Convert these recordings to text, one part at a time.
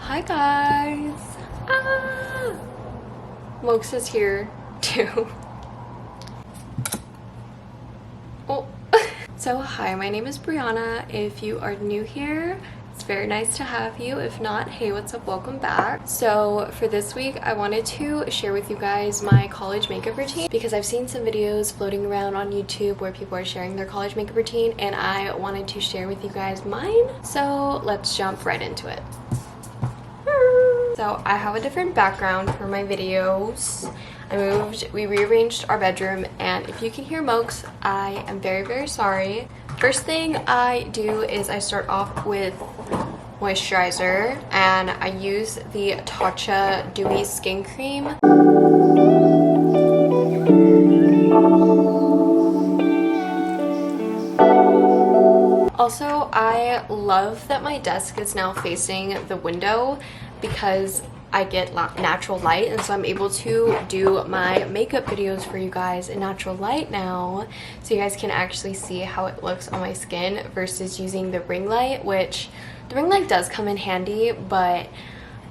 Hi guys! Mokes is here too. Oh. So hi, my name is Brianna. If you are new here, it's very nice to have you. If not, hey, what's up? Welcome back. So for this week, I wanted to share with you guys my college makeup routine because I've seen some videos floating around on YouTube where people are sharing their college makeup routine, and I wanted to share with you guys mine. So let's jump right into it. So I have a different background for my videos. We rearranged our bedroom, and if you can hear Mokes, I am very, very sorry. First thing I do is I start off with moisturizer, and I use the Tatcha Dewy Skin Cream. Also, I love that my desk is now facing the window because I get natural light, and so I'm able to do my makeup videos for you guys in natural light now, so you guys can actually see how it looks on my skin versus using the ring light, which the ring light does come in handy, but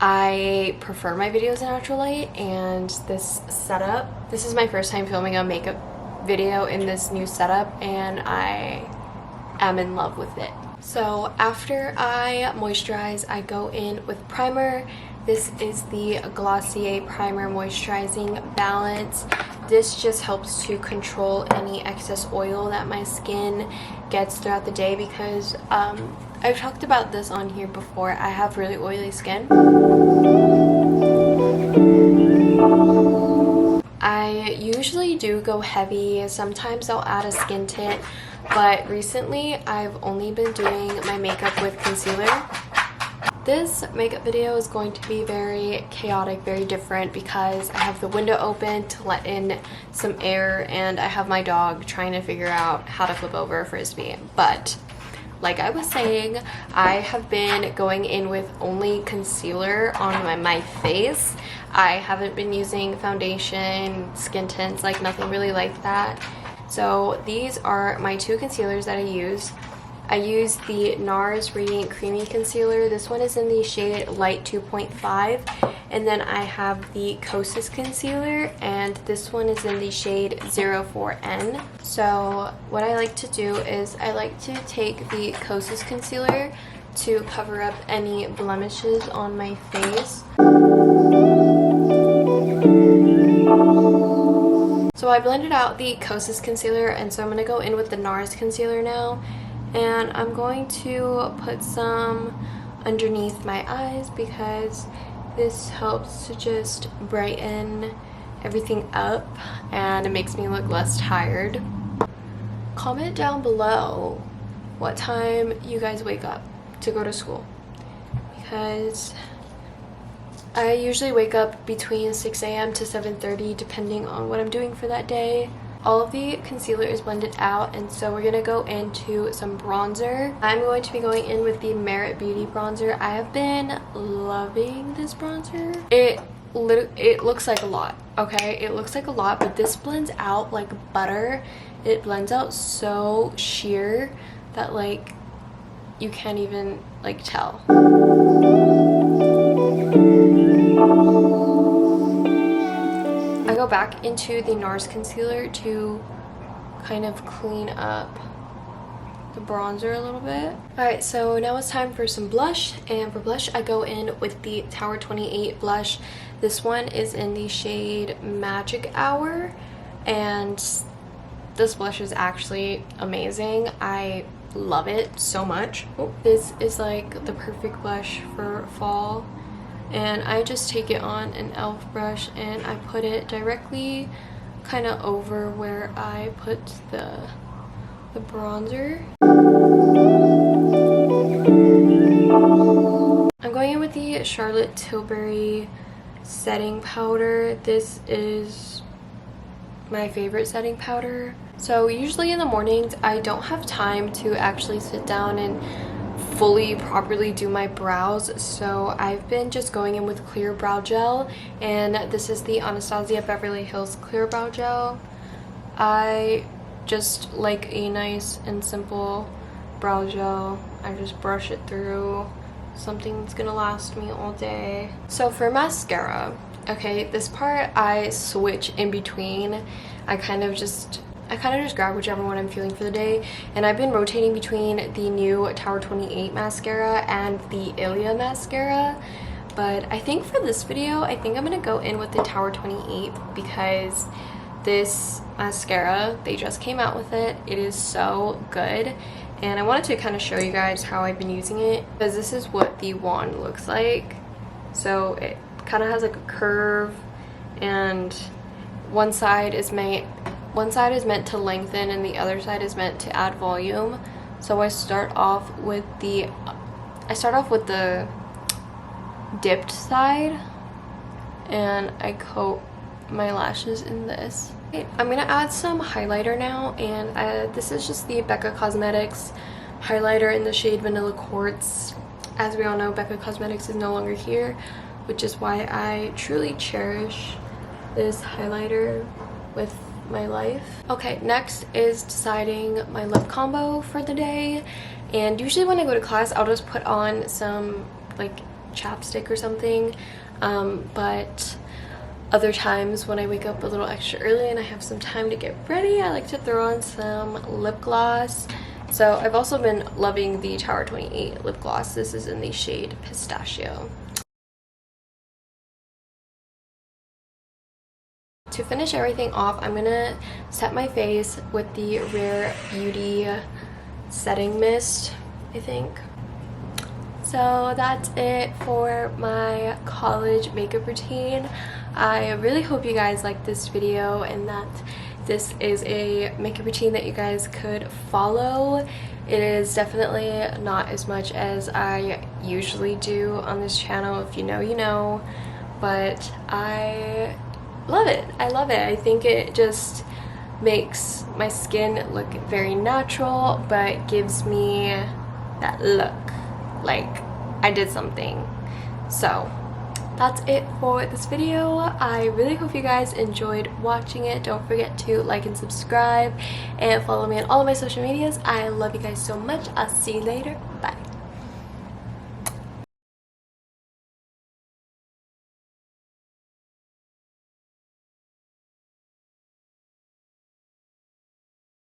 I prefer my videos in natural light. And this setup, this is my first time filming a makeup video in this new setup, and I am in love with it. So after I moisturize, I go in with primer. This is the Glossier Primer Moisturizing Balance. This just helps to control any excess oil that my skin gets throughout the day because I've talked about this on here before. I have really oily skin. I usually do go heavy. Sometimes I'll add a skin tint, but recently I've only been doing my makeup with concealer. This makeup video is going to be very chaotic, very different, because I have the window open to let in some air, and I have my dog trying to figure out how to flip over a frisbee. But like I was saying, I have been going in with only concealer on my face. I haven't been using foundation, skin tints, like nothing really like that. So these are my two concealers that I use. I use the Nars Radiant Creamy Concealer. This one is in the shade Light 2.5. And then I have the Kosas Concealer, and this one is in the shade 04N. So what I like to do is I like to take the Kosas Concealer to cover up any blemishes on my face. So I blended out the Kosas Concealer, and so I'm going to go in with the Nars Concealer now. And I'm going to put some underneath my eyes because this helps to just brighten everything up and it makes me look less tired. Comment down below what time you guys wake up to go to school, because I usually wake up between 6 a.m. to 7:30 depending on what I'm doing for that day. All of the concealer is blended out, and so we're gonna go into some bronzer. I'm going to be going in with the Merit Beauty bronzer. I have been loving this bronzer. It looks like a lot, okay? It looks like a lot, but this blends out like butter. It blends out so sheer that like you can't even like tell. I go back into the Nars Concealer to kind of clean up the bronzer a little bit. Alright, so now it's time for some blush, and for blush I go in with the Tower 28 blush. This one is in the shade Magic Hour, and this blush is actually amazing. I love it so much. This is like the perfect blush for fall. And I just take it on an e.l.f. brush and I put it directly kind of over where I put the bronzer. I'm going in with the Charlotte Tilbury setting powder. This is my favorite setting powder. So usually in the mornings I don't have time to actually sit down and fully properly do my brows, so I've been just going in with clear brow gel, and this is the Anastasia Beverly Hills clear brow gel. I just like a nice and simple brow gel. I just brush it through something that's gonna last me all day. So for mascara, okay, this part I switch in between. I kind of just grab whichever one I'm feeling for the day, and I've been rotating between the new Tower 28 mascara and the Ilia mascara. But I think for this video, I think I'm gonna go in with the Tower 28 because this mascara, they just came out with it. It is so good, and I wanted to kind of show you guys how I've been using it, because this is what the wand looks like. So it kind of has like a curve, and one side is meant to lengthen and the other side is meant to add volume. So I start off with the dipped side, and I coat my lashes in this. I'm gonna add some highlighter now, and this is just the Becca Cosmetics highlighter in the shade Vanilla Quartz. As we all know, Becca Cosmetics is no longer here, which is why I truly cherish this highlighter with my life. Okay, next is deciding my lip combo for the day, and usually when I go to class I'll just put on some like chapstick or something, but other times when I wake up a little extra early and I have some time to get ready, I like to throw on some lip gloss. So I've also been loving the Tower 28 lip gloss. This is in the shade Pistachio. To finish everything off, I'm gonna set my face with the Rare Beauty setting mist, I think. So that's it for my college makeup routine. I really hope you guys liked this video and that this is a makeup routine that you guys could follow. It is definitely not as much as I usually do on this channel. If you know, you know. But I love it. I love it. I think it just makes my skin look very natural, but gives me that look like I did something. So that's it for this video. I really hope you guys enjoyed watching it. Don't forget to like and subscribe and follow me on all of my social medias. I love you guys so much. I'll see you later.